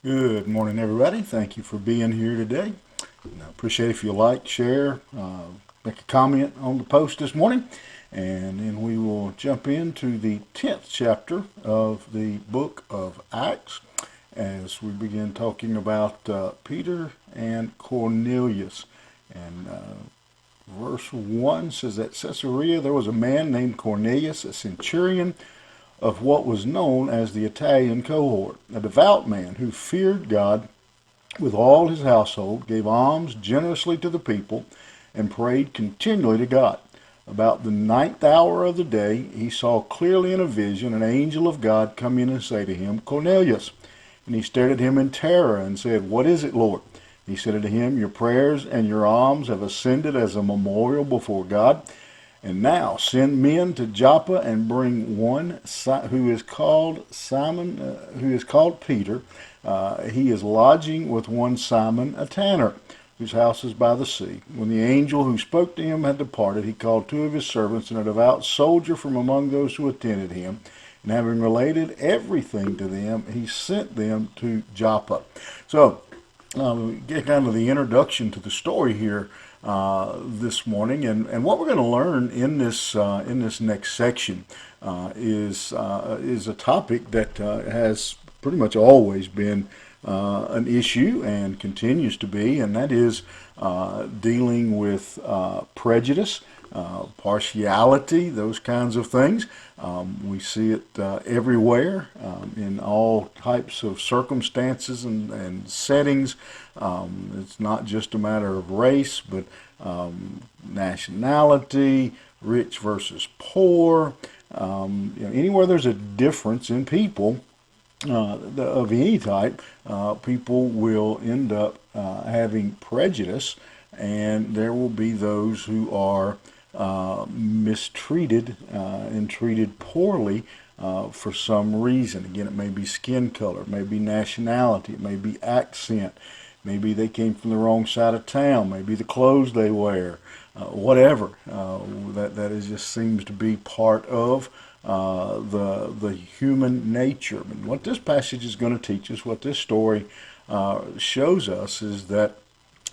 Good morning, everybody. Thank you for being here today. And I appreciate if you like, share, make a comment on the post this morning. And then we will jump into the 10th chapter of the book of Acts as we begin talking about Peter and Cornelius. And verse 1 says, at Caesarea there was a man named Cornelius, a centurion of what was known as the Italian cohort, a devout man who feared God with all his household, gave alms generously to the people, and prayed continually to God. About the ninth hour of the day, he saw clearly in a vision an angel of God come in and say to him, Cornelius. And he stared at him in terror and said, What is it, Lord? He said unto him, Your prayers and your alms have ascended as a memorial before God. And now send men to Joppa and bring one who is called Simon, who is called Peter. He is lodging with one Simon, a tanner, whose house is by the sea. When the angel who spoke to him had departed, he called two of his servants and a devout soldier from among those who attended him. And having related everything to them, he sent them to Joppa. So, we get kind of the introduction to the story here this morning, and what we're going to learn in this next section is a topic that has pretty much always been an issue and continues to be, and that is dealing with prejudice, partiality, those kinds of things. We see it everywhere in all types of circumstances and settings. It's not just a matter of race, but nationality, rich versus poor. Anywhere there's a difference in people of any type, people will end up having prejudice, and there will be those who are mistreated and treated poorly for some reason. Again, it may be skin color, it may be nationality, it may be accent, maybe they came from the wrong side of town, maybe the clothes they wear, whatever. That is just seems to be part of the human nature. And what this passage is going to teach us, what this story shows us, is that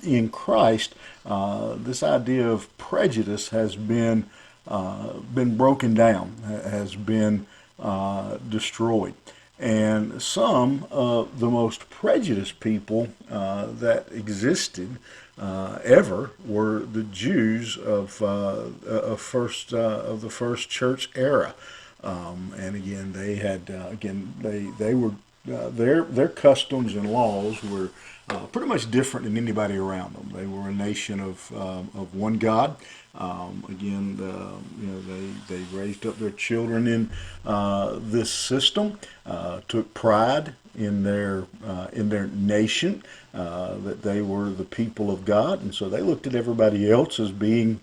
in Christ, this idea of prejudice has been broken down, has been destroyed. And some of the most prejudiced people that existed ever were the Jews of the first church era. And again, they had they were their customs and laws were pretty much different than anybody around them. They were a nation of one God. Again, they raised up their children in this system, took pride in their nation, that they were the people of God, and so they looked at everybody else as being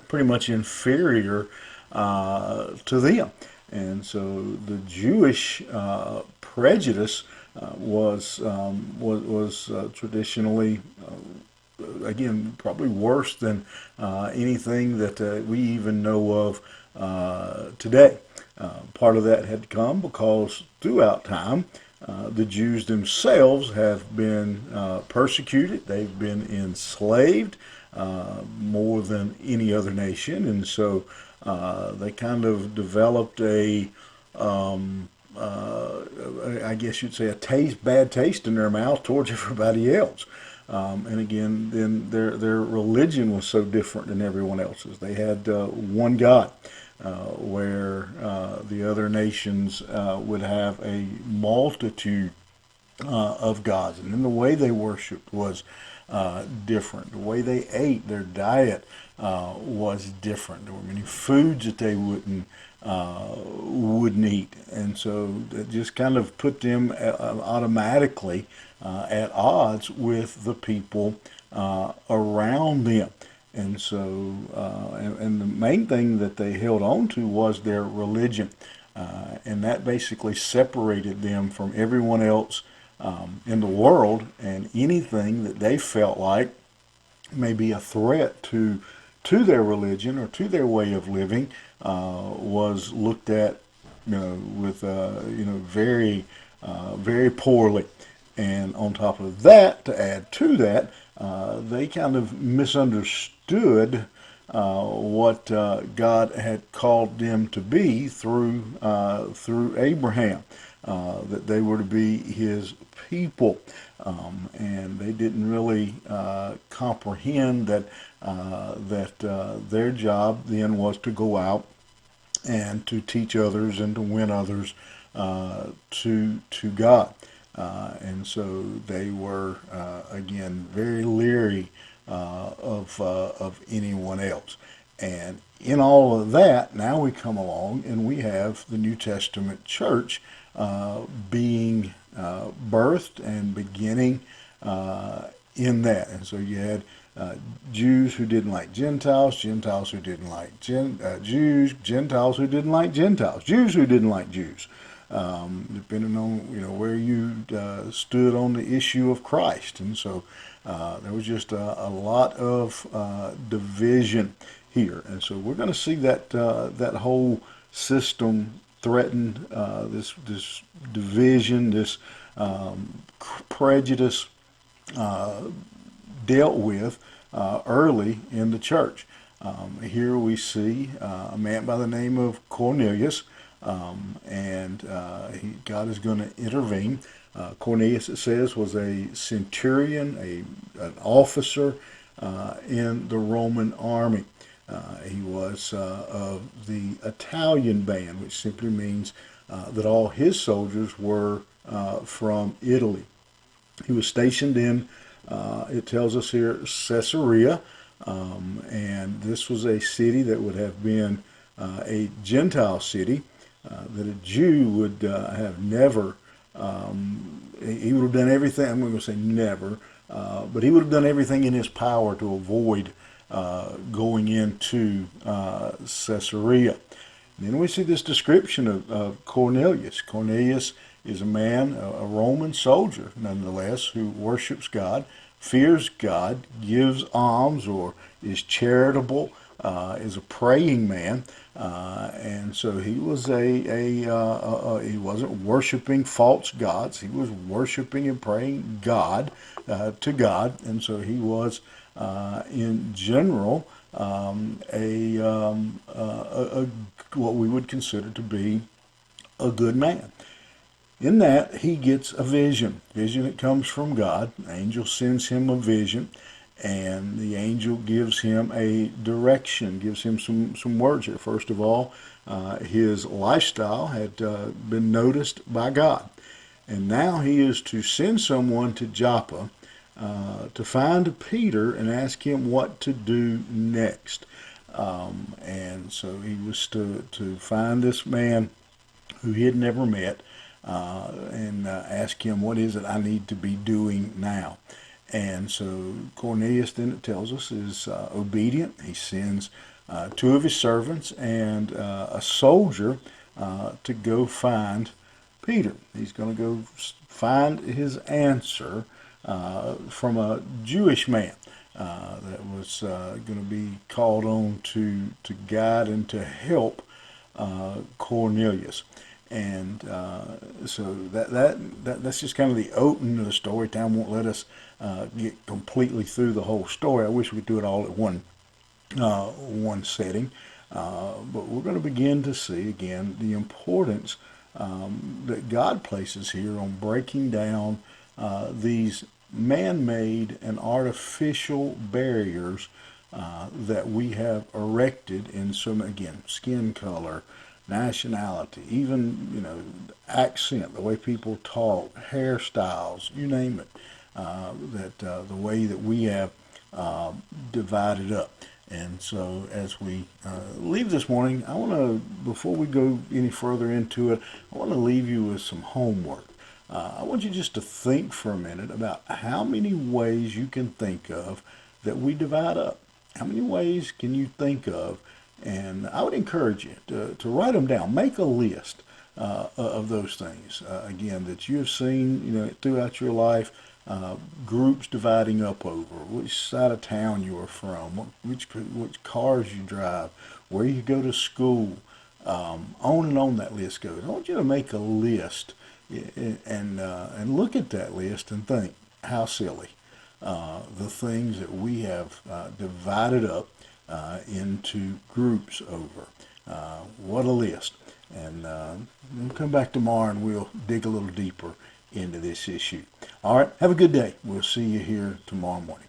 pretty much inferior to them. And so the Jewish prejudice was traditionally, again, probably worse than anything that we even know of today. Part of that had come because throughout time, the Jews themselves have been persecuted. They've been enslaved more than any other nation, and so they kind of developed I guess you'd say, bad taste in their mouth towards everybody else. And again, then their religion was so different than everyone else's. They had one God, where the other nations would have a multitude of gods, and then the way they worshipped was different. The way they ate, their diet was different. There were many foods that they wouldn't eat, and so that just kind of put them automatically at odds with the people around them. And so, and the main thing that they held on to was their religion, and that basically separated them from everyone else in the world, and anything that they felt like may be a threat to their religion or to their way of living was looked at, with very very poorly. And on top of that, to add to that, they kind of misunderstood what God had called them to be through Abraham, that they were to be His people, and they didn't really comprehend that their job then was to go out and to teach others and to win others to God. And so they were again very leery of anyone else. And in all of that, now we come along and we have the New Testament church being birthed and beginning in that. And so you had Jews who didn't like Gentiles, Gentiles who didn't like Jews, Gentiles who didn't like Gentiles, Jews who didn't like Jews, depending on where you stood on the issue of Christ. And so there was just a lot of division here. And so we're going to see that that whole system threatened, this division, this prejudice dealt with early in the church. Here we see a man by the name of Cornelius, and God is going to intervene. Cornelius, it says, was a centurion, an officer in the Roman army. He was of the Italian band, which simply means that all his soldiers were from Italy. He was stationed in, it tells us here, Caesarea, and this was a city that would have been a Gentile city, that a Jew would have never, he would have done everything, I'm going to say never, but he would have done everything in his power to avoid going into Caesarea. And then we see this description of Cornelius. Cornelius is a man, a Roman soldier, nonetheless, who worships God, fears God, gives alms, or is charitable, is a praying man, and so he was he wasn't worshiping false gods. He was worshiping and praying God to God, and so he was in general what we would consider to be a good man. In that, he gets a vision that comes from God. The angel sends him a vision, and the angel gives him a direction, gives him some words here. First of all, his lifestyle had been noticed by God, and now he is to send someone to Joppa to find Peter and ask him what to do next. And so he was to find this man who he had never met, and ask him, what is it I need to be doing now? And so Cornelius, then it tells us, is obedient. He sends two of his servants and a soldier to go find Peter. He's going to go find his answer from a Jewish man that was going to be called on to guide and to help Cornelius. And so that's just kind of the opening of the story. Time won't let us get completely through the whole story. I wish we could do it all at one setting. But we're going to begin to see again the importance that God places here on breaking down these man-made and artificial barriers that we have erected in some, again, skin color, nationality, even accent, the way people talk, hairstyles, you name it, that the way that we have divided up. And so as we leave this morning, I want to, before we go any further into it, I want to leave you with some homework. I want you just to think for a minute about how many ways you can think of that we divide up. How many ways can you think of? And I would encourage you to write them down. Make a list of those things, again, that you have seen throughout your life, groups dividing up over, which side of town you are from, which cars you drive, where you go to school, on and on that list goes. I want you to make a list And look at that list and think how silly the things that we have divided up into groups over. What a list! And we'll come back tomorrow and we'll dig a little deeper into this issue. All right, have a good day. We'll see you here tomorrow morning.